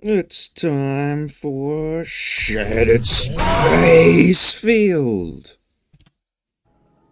It's time for Shattered Space Field.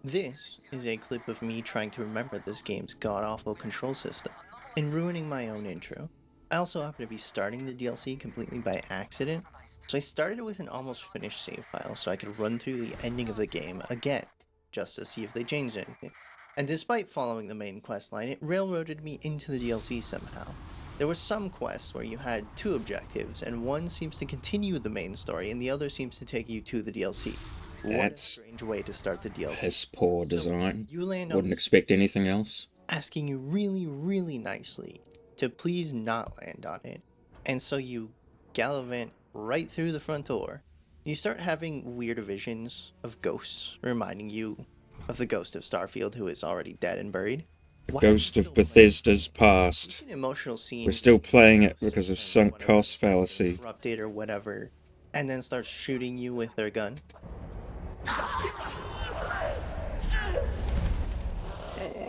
This is a clip of me trying to remember this game's god-awful control system, and ruining my own intro. I also happen to be starting the DLC completely by accident, so I started it with an almost finished save file so I could run through the ending of the game again, just to see if they changed anything. And despite following the main questline, it railroaded me into the DLC somehow. There were some quests where you had two objectives, and one seems to continue the main story, and the other seems to take you to the DLC. What a strange way to start the DLC. Piss poor design. You land Wouldn't expect anything else. asking you really nicely to please not land on it. And so you gallivant right through the front door. You start having weird visions of ghosts reminding you of the ghost of Starfield, who is already dead and buried. The ghost of Bethesda's past. An emotional scene. We're still playing it because of sunk cost fallacy. Update or whatever, and then starts shooting you with their gun.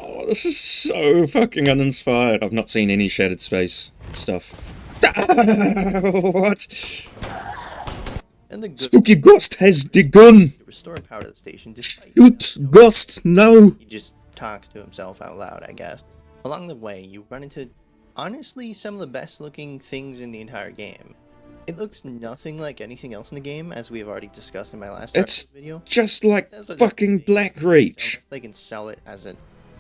Oh, this is so fucking uninspired. I've not seen any Shattered Space stuff. What? And the Spooky ghost has the gun. Restore power to the station. Shoot, ghost, no. He just talks to himself out loud, I guess. Along the way, you run into, honestly, some of the best looking things in the entire game. It looks nothing like anything else in the game, as we have already discussed in my last video. Just like fucking Blackreach. They can sell it as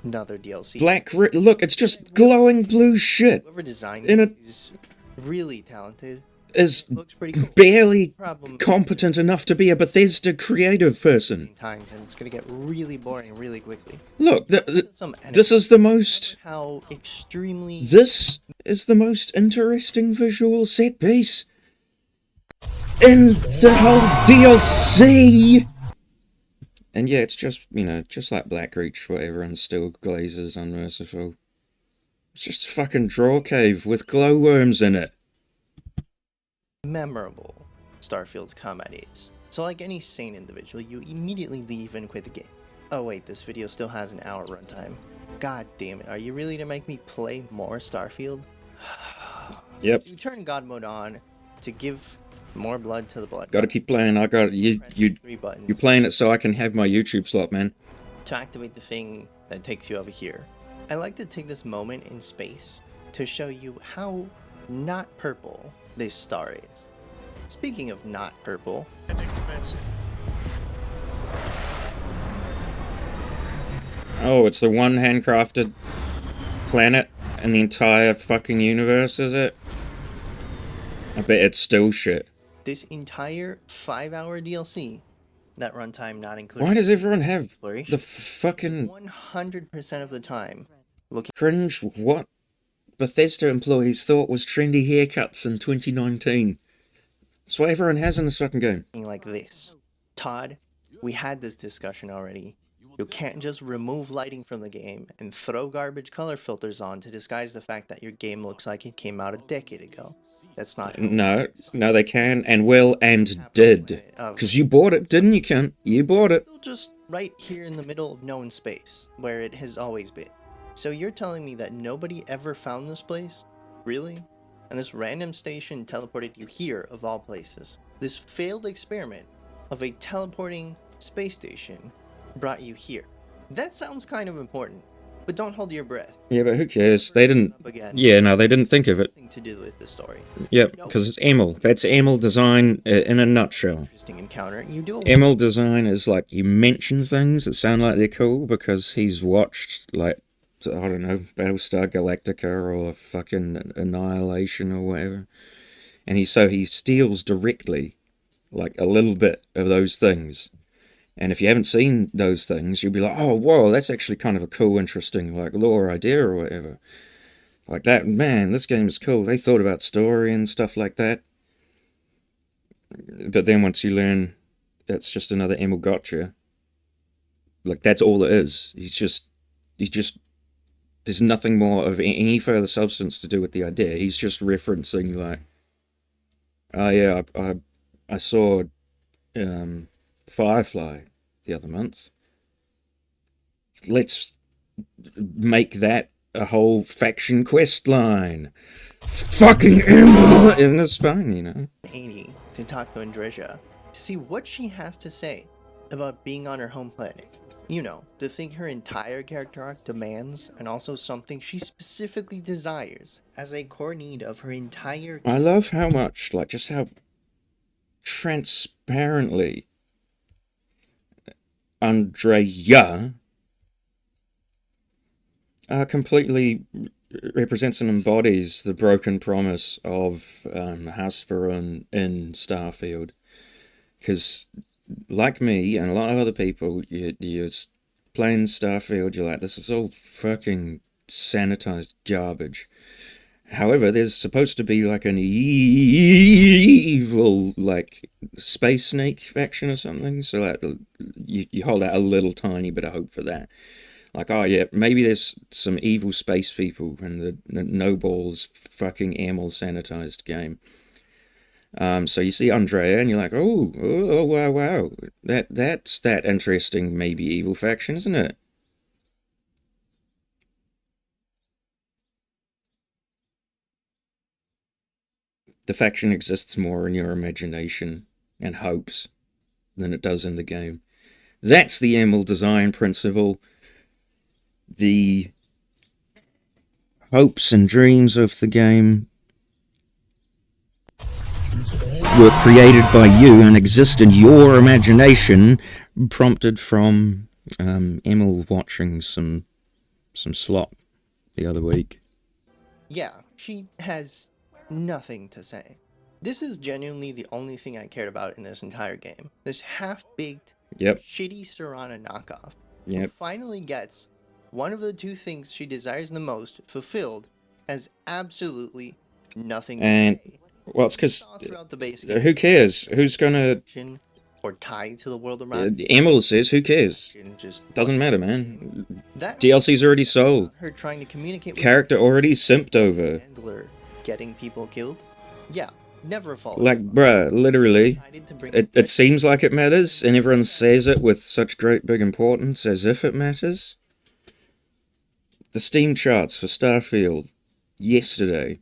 another DLC. Blackreach, look, it's just glowing blue shit. Whoever designed it is really talented. Is looks pretty cool. barely competent enough to be a Bethesda creative person. And it's gonna get really boring really quickly. Look, this is the most. How extremely. This is the most interesting visual set piece in the whole DLC. And yeah, it's just, you know, just like Blackreach, where everyone still glazes unmerciful. It's just a fucking draw cave with glowworms in it. Memorable Starfield's combat is. So like any sane individual, you immediately leave and quit the game. Oh wait, this video still has an hour runtime. God damn it, are you really gonna make me play more Starfield? Yep. You turn God mode on to give more blood to the blood. Gotta keep playing. I got you playing it so I can have my YouTube slot, man. To activate the thing that takes you over here. I like to take this moment in space to show you how not purple this star is. Speaking of not purple, oh, it's the one handcrafted planet in the entire fucking universe, is it? I bet it's still shit. This entire 5-hour DLC, that runtime not included. Why does everyone have the fucking 100% of the time looking cringe? What Bethesda employees thought was trendy haircuts in 2019. That's what everyone has in this fucking game. Like this. Todd, we had this discussion already. You can't just remove lighting from the game and throw garbage color filters on to disguise the fact that your game looks like it came out a decade ago. That's not No, they can and will and did. Because you bought it, didn't you, cunt? You bought it. Just right here in the middle of known space, where it has always been. So you're telling me that nobody ever found this place? Really? And this random station teleported you here, of all places. This failed experiment of a teleporting space station brought you here. That sounds kind of important, but don't hold your breath. Yeah, but who cares? They didn't. Yeah, no, they didn't think of it. To do with the story. Yep, because it's Emil. That's Emil design in a nutshell. Interesting encounter. You do. Emil design is like you mention things that sound like they're cool because he's watched like, I don't know, Battlestar Galactica or fucking Annihilation or whatever. And he steals directly, like, a little bit of those things. And if you haven't seen those things, you'll be like, oh, whoa, that's actually kind of a cool, interesting, like, lore idea or whatever. Like that, man, this game is cool. They thought about story and stuff like that. But then once you learn it's just another Emil gotcha, like, that's all it is. He's just, there's nothing more of any further substance to do with the idea. He's just referencing, like, oh yeah, I saw Firefly the other month. Let's make that a whole faction quest line. fucking Emma, and it's fine, you know. 80 to talk to Andreja to see what she has to say about being on her home planet. You know, the thing her entire character arc demands, and also something she specifically desires as a core need of her entire. I love how much, like, just how transparently Andreja completely represents and embodies the broken promise of 𝙀𝙀ℎ in Starfield. Because, like me and a lot of other people, you're playing Starfield, you're like, this is all fucking sanitized garbage. However, there's supposed to be like an evil, like, space snake faction or something, so like, you hold out a little tiny bit of hope for that. Like, oh yeah, maybe there's some evil space people in the no balls fucking 𝙀𝙀ℎ sanitized game. So you see Andrea and you're like, oh wow, that's that interesting maybe evil faction, isn't it? The faction exists more in your imagination and hopes than it does in the game. That's the 𝙀𝙀ℎ design principle. The hopes and dreams of the game were created by you and exist in your imagination, prompted from 𝙀𝙀ℎ watching some slop the other week. Yeah, she has nothing to say. This is genuinely the only thing I cared about in this entire game. This half-baked, shitty Serana knockoff who finally gets one of the two things she desires the most fulfilled as absolutely nothing to say. Well, it's because who cares? Who's gonna or tied to the world around? 𝙀𝙀 says, who cares? Doesn't matter, man. DLC's already sold. Her trying to communicate with character already simped over. Handler getting people killed. Yeah, never fall. Like, bruh, literally, it seems like it matters, and everyone says it with such great big importance, as if it matters. The Steam charts for Starfield yesterday.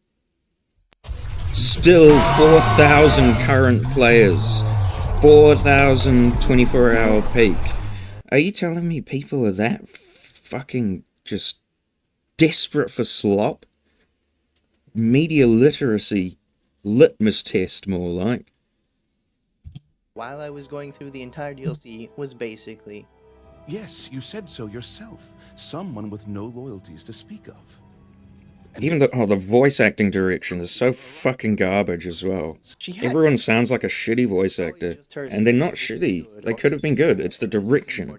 Still 4,000 current players. 4,000 24-hour peak. Are you telling me people are that fucking just desperate for slop? Media literacy litmus test, more like. While I was going through the entire DLC was basically... Yes, you said so yourself. Someone with no loyalties to speak of. Even the voice acting direction is so fucking garbage as well. Everyone sounds like a shitty voice actor. And they're not shitty. They could have been good. It's the direction.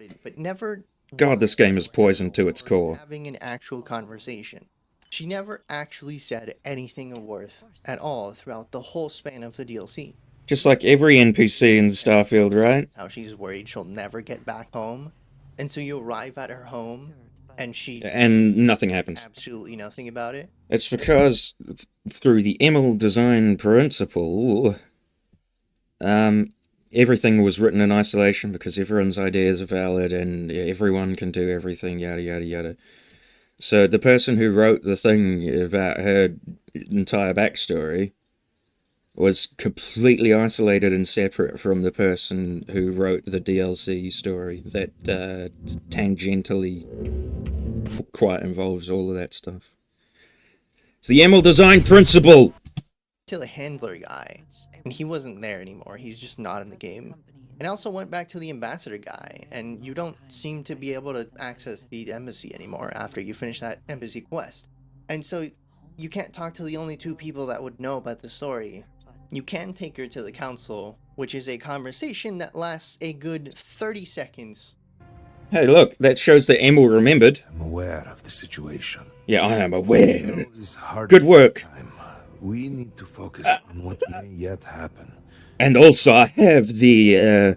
God, this game is poisoned to its core. Having an actual conversation. She never actually said anything of worth at all throughout the whole span of the DLC. Just like every NPC in Starfield, right? How she's worried she'll never get back home. And so you arrive at her home, and nothing happens. Absolutely nothing about it. It's because through the 𝙀𝙀ℎ design principle, everything was written in isolation because everyone's ideas are valid and everyone can do everything, yada yada yada. So the person who wrote the thing about her entire backstory was completely isolated and separate from the person who wrote the DLC story that tangentially quite involves all of that stuff. It's the 𝙀𝙀ℎ design principle! To the handler guy, and he wasn't there anymore, he's just not in the game. And I also went back to the ambassador guy, and you don't seem to be able to access the embassy anymore after you finish that embassy quest. And so you can't talk to the only two people that would know about the story. You can take her to the council, which is a conversation that lasts a good 30 seconds. Hey, look, that shows that 𝙀𝙀ℎ remembered. I'm aware of the situation. Yeah, I am aware. Good work. We need to focus on what may yet happen. And also, I have the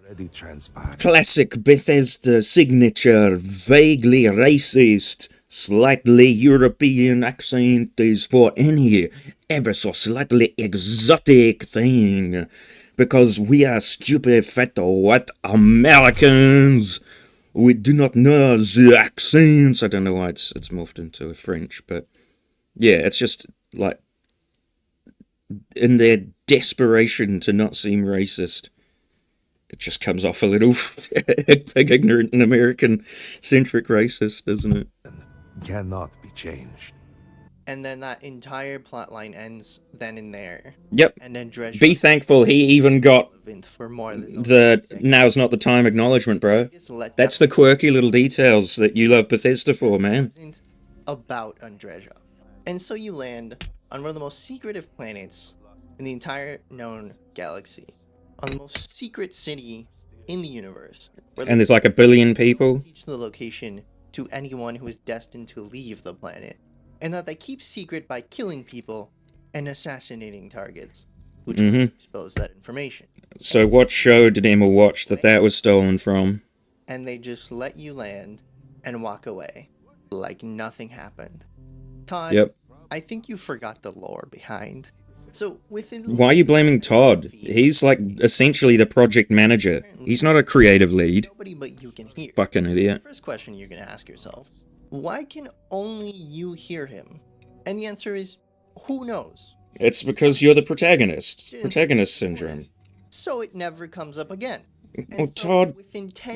classic Bethesda signature, vaguely racist, slightly European accent is for any ever so slightly exotic thing. Because we are stupid, fat, white Americans. We do not know the accents. I don't know why it's morphed into a French, but yeah, it's just like in their desperation to not seem racist, it just comes off a little big, ignorant and American-centric racist, doesn't it? Cannot be changed. And then that entire plotline ends then and there. Yep. And then Dredge Be thankful he even got for more than the now's not the time acknowledgement, bro. That's the quirky little details that you love Bethesda for, man. About Undreja. And so you land on one of the most secretive planets in the entire known galaxy. On the most secret city in the universe. And there's like 1 billion people. Teach the location to anyone who is destined to leave the planet. And that they keep secret by killing people and assassinating targets, which expose that information. So what show did Emma watch that was stolen from? And they just let you land and walk away like nothing happened. Todd, yep. I think you forgot the lore behind. So within why are you blaming Todd? He's like essentially the project manager. He's not a creative lead. Nobody but you can hear. Fucking idiot. First question you're gonna ask yourself: why can only you hear him? And the answer is, who knows? It's because you're the protagonist. Protagonist syndrome. So it never comes up again. Well, Todd...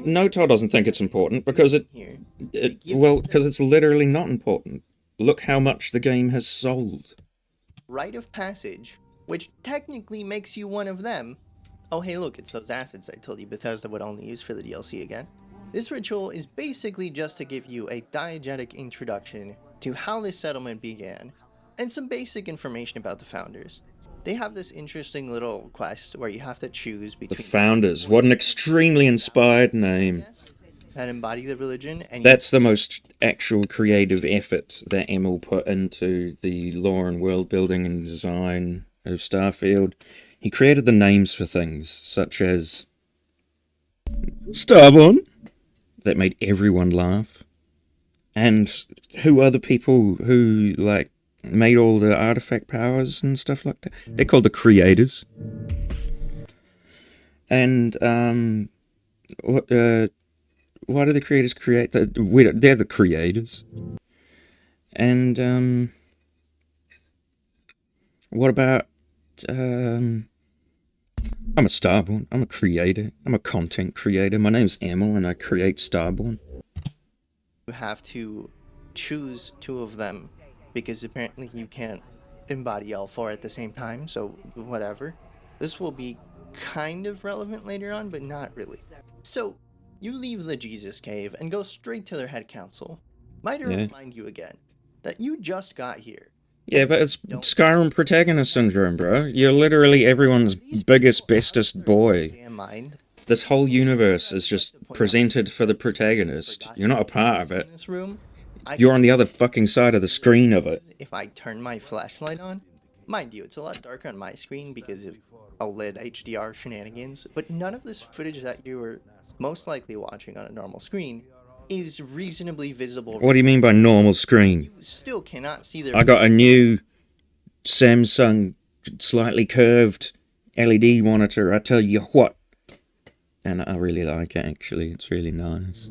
No, Todd doesn't think it's important because because it's literally not important. Look how much the game has sold. Rite of passage, which technically makes you one of them. Oh, hey, look, it's those assets I told you Bethesda would only use for the DLC again. This ritual is basically just to give you a diegetic introduction to how this settlement began, and some basic information about the founders. They have this interesting little quest where you have to choose between... The founders. What an extremely inspired name. That embody the religion. And that's the most actual creative effort that Emil put into the lore and world building and design of Starfield. He created the names for things such as Starborn. That made everyone laugh. And who are the people who, like, made all the artifact powers and stuff like that? They're called the creators. And, why do the creators create that? They're the creators. And, what about, I'm a Starborn. I'm a creator. I'm a content creator. My name's Emil and I create Starborn. You have to choose two of them because apparently you can't embody all four at the same time, so whatever. This will be kind of relevant later on, but not really. So, you leave the Jesus Cave and go straight to their head council. Might I remind you again that you just got here. Yeah, but it's Skyrim protagonist syndrome, bro. You're literally everyone's biggest, bestest boy. This whole universe is just presented for the protagonist. You're not a part of it. You're on the other fucking side of the screen of it. If I turn my flashlight on, mind you, it's a lot darker on my screen because of OLED HDR shenanigans, but none of this footage that you were most likely watching on a normal screen is reasonably visible. What do you mean by normal screen? You still cannot see their... I got a new Samsung slightly curved LED monitor, I tell you what. And I really like it, actually. It's really nice.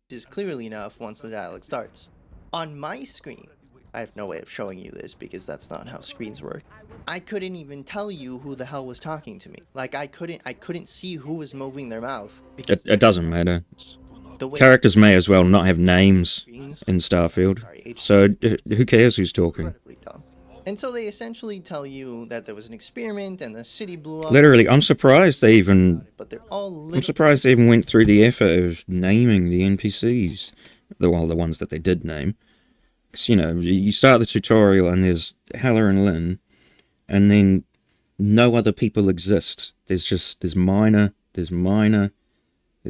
It is clearly enough once the dialogue starts. On my screen, I have no way of showing you this because that's not how screens work. I couldn't even tell you who the hell was talking to me. Like, I couldn't see who was moving their mouth. It doesn't matter. Characters may as well not have names in Starfield, so who cares who's talking? And so they essentially tell you that there was an experiment and the city blew up. Literally, I'm surprised they even went through the effort of naming the NPCs. The ones that they did name. Because, you know, you start the tutorial and there's Heller and Lynn, and then no other people exist. There's Miner, there's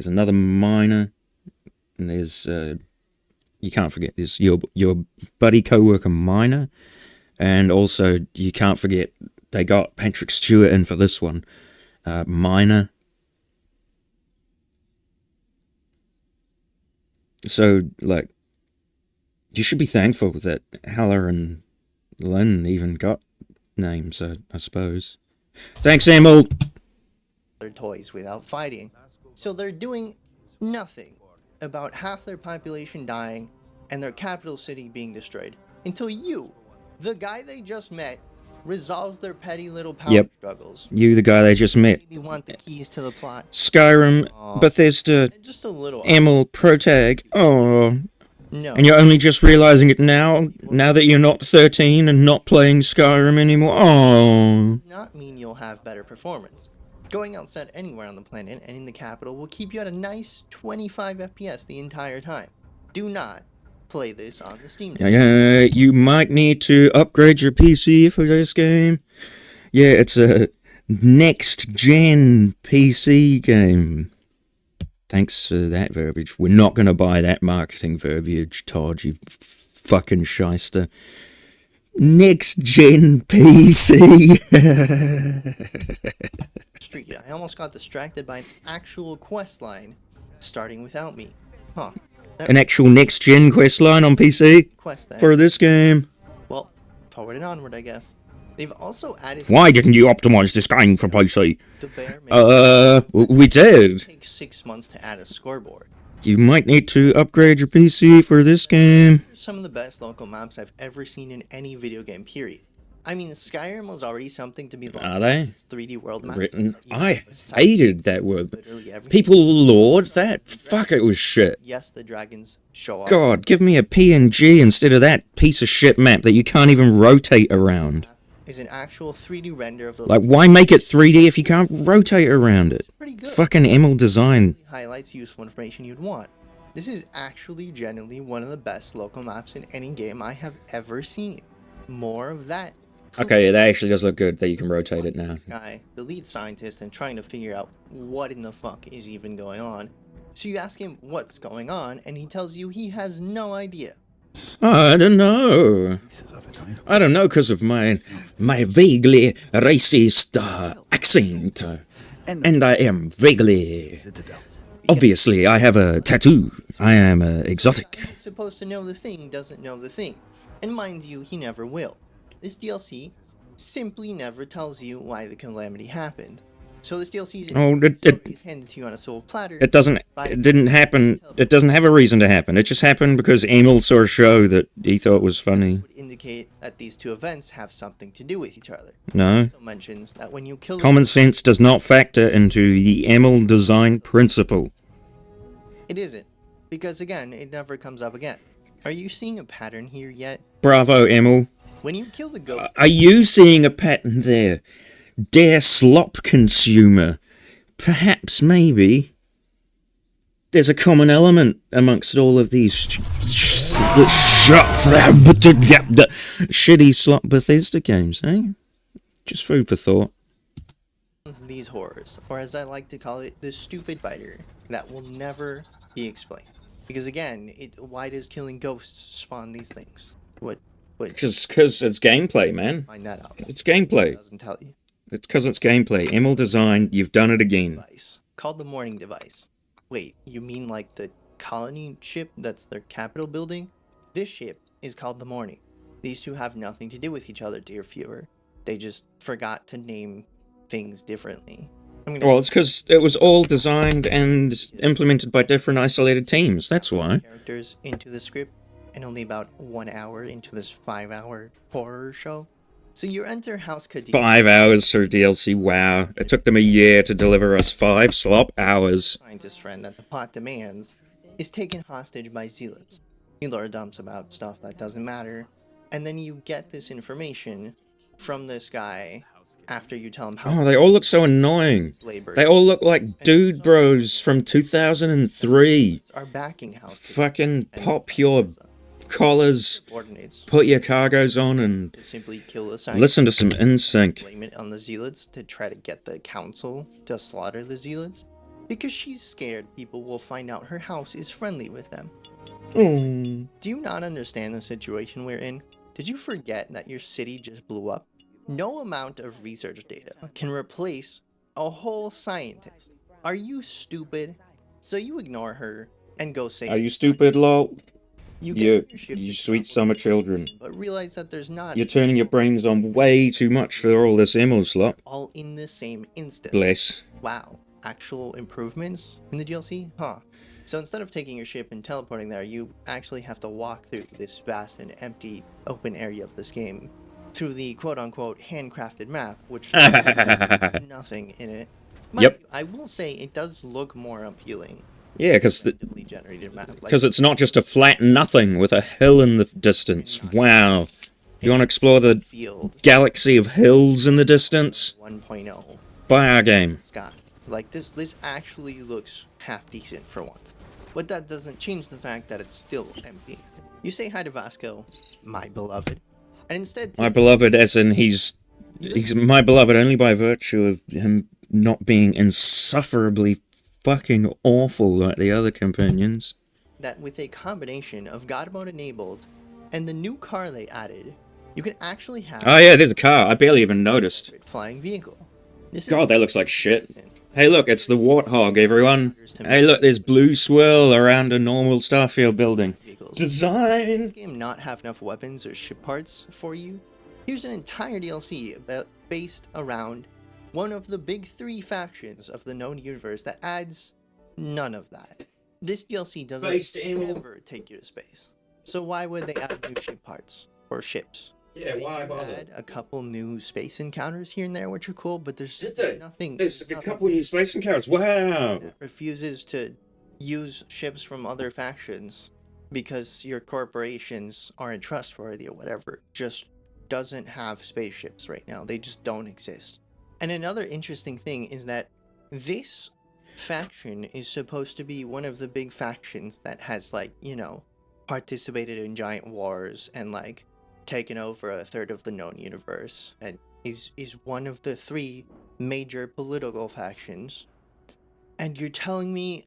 another Miner, and there's, you can't forget, there's your buddy co-worker Miner, and also, you can't forget, they got Patrick Stewart in for this one, Miner. So, like, you should be thankful that Heller and Lynn even got names, I suppose. Thanks, Emil! Their toys without fighting. So they're doing nothing about half their population dying and their capital city being destroyed. Until you, the guy they just met, resolves their petty little power Yep. struggles. You, the guy they just met. Maybe want the keys to the plot. Skyrim, Bethesda, Just a little. Emil, Protag. Oh, No. and you're only just realizing it now that you're not 13 and not playing Skyrim anymore. Oh. Does not mean you'll have better performance. Going outside anywhere on the planet and in the capital will keep you at a nice 25 FPS the entire time. Do not play this on the Steam Deck. Yeah, you might need to upgrade your PC for this game. Yeah, it's a next-gen PC game. Thanks for that verbiage. We're not going to buy that marketing verbiage, Todd, you fucking shyster. Next-gen PC. Street, I almost got distracted by an actual quest line starting without me. Huh. An actual next-gen quest line on PC Quest then. for this game. Well, forward and onward, I guess. They've also added. Why didn't you optimize this game for PC? The bear We did. It takes 6 months to add a scoreboard. You might need to upgrade your PC for this game. Some of the best local maps I've ever seen in any video game, period. I mean, Skyrim was already something to be loved. Are they? It's 3D world map. Written. I hated that word. Literally everything. People laud that. Fuck, it was shit. Yes, the dragons show up. God, give me a PNG instead of that piece of shit map that you can't even rotate around. Is an actual 3D render of the Like, why make it 3D if you can't rotate around it? pretty good. Fucking Emil design. Highlights useful information you'd want. This is actually genuinely one of the best local maps in any game I have ever seen. More of that. Okay, that actually does look good that you can rotate it now. This guy, the lead scientist, and trying to figure out what in the fuck is even going on. So you ask him what's going on, and he tells you he has no idea. I don't know. I don't know because of my vaguely racist accent. And I am vaguely... Obviously, I have a tattoo. I am exotic. He's supposed to know the thing doesn't know the thing. And mind you, he never will. This DLC simply never tells you why the calamity happened. So this DLC is handed to you on a silver platter. It didn't happen. It doesn't have a reason to happen. It just happened because Emil saw a show that he thought was funny. Would indicate that these two events have something to do with each other. No. It also mentions that when you kill Common sense does not factor into the Emil design principle. It isn't. Because again, it never comes up again. Are you seeing a pattern here yet? Bravo, Emil. When you kill the ghost... Are you seeing a pattern there? Dear slop consumer. Perhaps, maybe. There's a common element amongst all of these shitty slop Bethesda games, eh? Just food for thought. These horrors, or as I like to call it, the stupid biter that will never be explained. Because again, why does killing ghosts spawn these things? What? Because it's gameplay, man. Find that out. It's gameplay. It doesn't tell you. It's because it's gameplay. Emil design, you've done it again. Device called the morning device. Wait, you mean like the colony ship that's their capital building? This ship is called the morning. These two have nothing to do with each other, dear viewer. They just forgot to name things differently. Well, it's because it was all designed and implemented by different isolated teams. That's why. Characters into the script, and only about 1 hour into this 5-hour horror show. So you enter House Kadir. 5 hours for DLC, wow. It took them a year to deliver us 5 slop hours. Scientist friend that the plot demands is taken hostage by zealots. He lore dumps about stuff that doesn't matter, and then you get this information from this guy after you tell him how. Oh, they all look so annoying. They all look like dude bros from 2003. Are backing House Kadir. Fucking pop your collars, put your cargoes on, and simply kill the listen to some NSYNC. Blame it on the zealots to try to get the council to slaughter the zealots, because she's scared people will find out her house is friendly with them. Do you not understand the situation we're in? Did you forget that your city just blew up? No amount of research data can replace a whole scientist. Are you stupid? So you ignore her and go say, Are you stupid, lol? You sweet summer children. But realize that there's not. You're turning your brains on way too much for all this Emil slop. All in the same instant. Bless. Wow. Actual improvements in the DLC? Huh. So instead of taking your ship and teleporting there, you actually have to walk through this vast and empty open area of this game. through the quote-unquote handcrafted map, which has nothing in it. Yep. I will say it does look more appealing. Yeah, because Generated map. it's not just a flat nothing with a hill in the distance. Wow. You want to explore the field galaxy of hills in the distance? 1.0. Buy our game. Scott, like this actually looks half decent for once. But that doesn't change the fact that it's still empty. You say hi to Vasco, my beloved, and instead... My beloved, as in he's my beloved only by virtue of him not being insufferably fucking awful like the other companions. That with a combination of God mode enabled and the new car they added, you can actually have... Oh yeah, there's a car. I barely even noticed. ...flying vehicle. God, that looks like shit. Hey look, it's the Warthog, everyone. Hey look, there's blue swirl around a normal Starfield building. Design! Does this game not have enough weapons or ship parts for you? Here's an entire DLC based around one of the big 3 factions of the known universe that adds none of that. This DLC doesn't ever take you to space. So why would they add new ship parts or ships? Yeah, why bother? Add a couple new space encounters here and there, which are cool, but there's nothing. There's a couple new space encounters. Wow. That refuses to use ships from other factions because your corporations aren't trustworthy or whatever. Just doesn't have spaceships right now. They just don't exist. And another interesting thing is that this faction is supposed to be one of the big factions that has, like, you know, participated in giant wars and, like, taken over a third of the known universe, and is one of the 3 major political factions. And you're telling me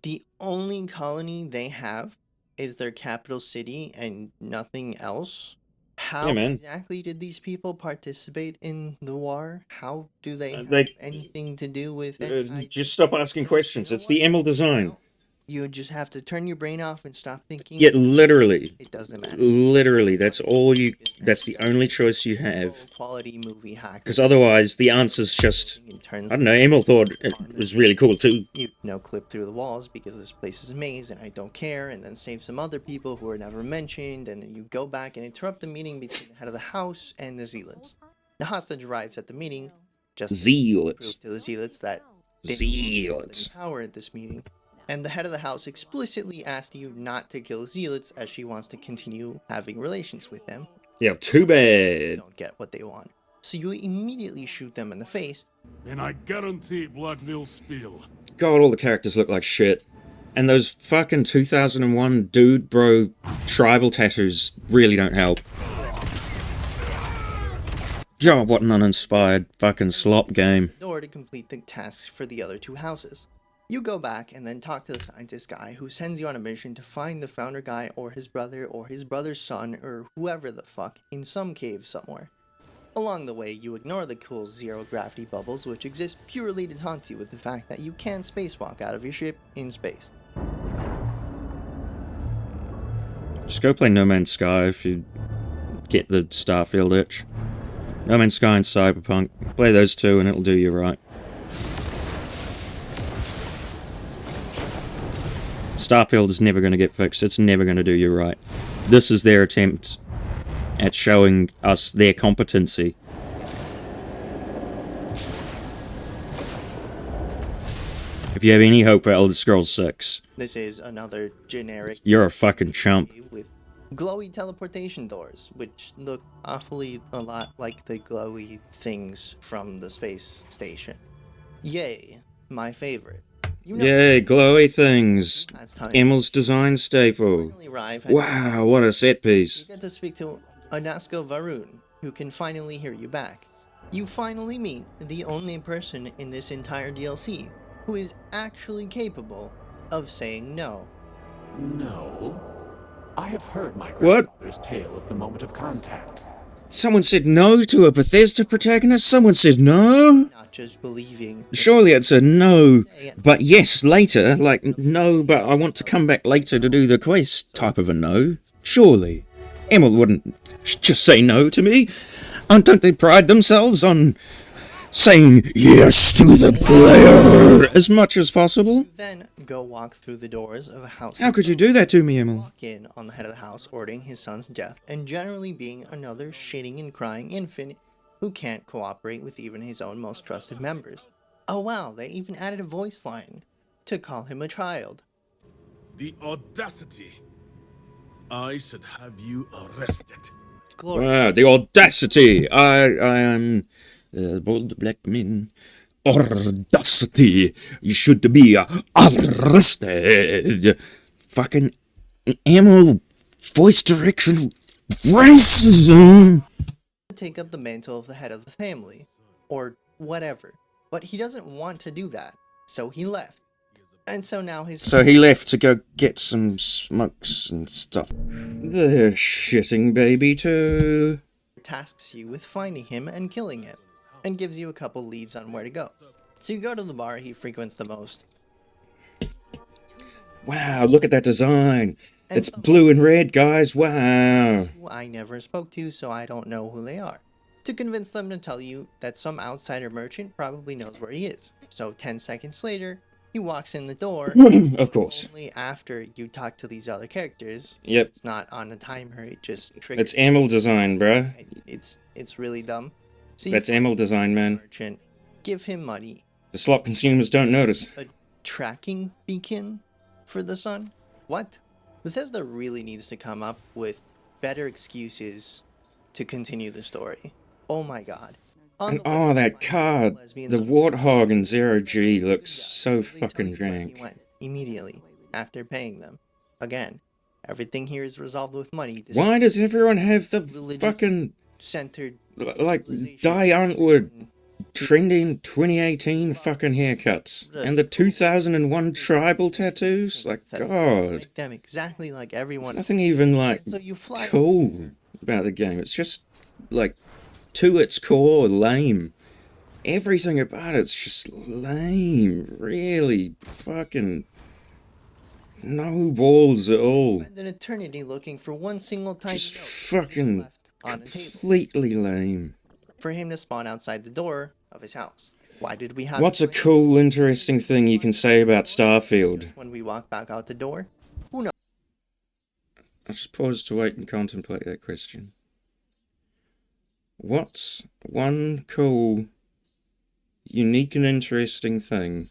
the only colony they have is their capital city and nothing else? How exactly did these people participate in the war? How do they have anything to do with it? Just stop asking questions. It's the ML design. You would just have to turn your brain off and stop thinking. Yeah, literally. It doesn't matter. Literally, that's the only choice you have. Quality movie hack. Because otherwise, the answer's just, I don't know, Emil thought it was really cool too. You clip through the walls because this place is a maze and I don't care, and then save some other people who are never mentioned, and then you go back and interrupt the meeting between the head of the house and the Zealots. The hostage arrives at the meeting, just Zealots. to prove to the Zealots that Zealots. Power at this meeting. And the head of the house explicitly asked you not to kill Zealots as she wants to continue having relations with them. Yeah, too bad. They don't get what they want. So you immediately shoot them in the face. And I guarantee blood will spill. God, all the characters look like shit. And those fucking 2001 dude bro tribal tattoos really don't help. God, what an uninspired fucking slop game. In order to complete the tasks for the other 2 houses. You go back and then talk to the scientist guy who sends you on a mission to find the founder guy or his brother's son or whoever the fuck in some cave somewhere. Along the way, you ignore the cool zero-gravity bubbles which exist purely to taunt you with the fact that you can spacewalk out of your ship in space. Just go play No Man's Sky if you get the Starfield itch. No Man's Sky and Cyberpunk. Play those 2 and it'll do you right. Starfield is never going to get fixed. It's never going to do you right. This is their attempt at showing us their competency. If you have any hope for Elder Scrolls 6, this is another generic... You're a fucking chump. ...with glowy teleportation doors, which look awfully a lot like the glowy things from the space station. Yay, my favorite. Yay, glowy things. Emil's design staple. Wow, what a set piece. You get to speak to Anasko Varun, who can finally hear you back. You finally meet the only person in this entire DLC who is actually capable of saying no. No. I have heard my grandmother's tale of the moment of contact. Someone said no to a Bethesda protagonist? Someone said no? Not just believing. Surely it's a no, but yes later, like no, but I want to come back later to do the quest type of a no. Surely. Emil wouldn't just say no to me. Don't they pride themselves on saying yes to the player as much as possible. Then go walk through the doors of a house. How could you do that to me, Emil? Walk in on the head of the house, ordering his son's death, and generally being another shitting and crying infant who can't cooperate with even his own most trusted members. Oh wow, they even added a voice line to call him a child. The audacity! I should have you arrested. Glory. Wow, the audacity! I am the bold black man. Audacity! You should be arrested. Fucking Emil voice direction racism. Take up the mantle of the head of the family, or whatever. But he doesn't want to do that, so he left. And so now So he left to go get some smokes and stuff. The shitting baby too. tasks you with finding him and killing him, and gives you a couple leads on where to go. So you go to the bar he frequents the most. Wow, look at that design. It's blue and red, guys. Wow. Who I never spoke to, so I don't know who they are. To convince them to tell you that some outsider merchant probably knows where he is. So 10 seconds later, he walks in the door. Of course. Only after you talk to these other characters. Yep. It's not on a timer, it just triggers. It's Emil design, bruh. It's really dumb. So That's Emil design, man. merchant, give him money. The slop consumers don't notice. A tracking beacon for the sun? What? Bethesda really needs to come up with better excuses to continue the story. Oh my god. And oh, that card. The Warthog in 0G looks so fucking jank. Immediately, after paying them. Again, everything here is resolved with money. Why does everyone have the fucking, centered like, Die Antwoord trending 2018 fucking haircuts? And the 2001 tribal tattoos? Like, God. Make them exactly like everyone. There's nothing even, like, So you fly cool about the game. It's just, like, to its core, lame. Everything about it's just lame. Really fucking no balls at all. spend an eternity looking for one single tiny note Just fucking left on a table completely lame. for him to spawn outside the door of his house. Why did we have What's a cool, interesting thing you can say about Starfield? when we walk back out the door? Who knows? I just pause to wait and contemplate that question. What's one cool, unique and interesting thing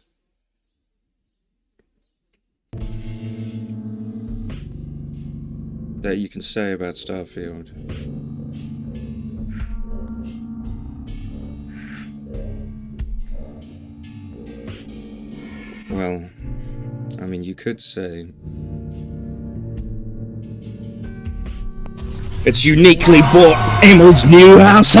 that you can say about Starfield? Well, I mean, you could say it's uniquely bought Emil's new house.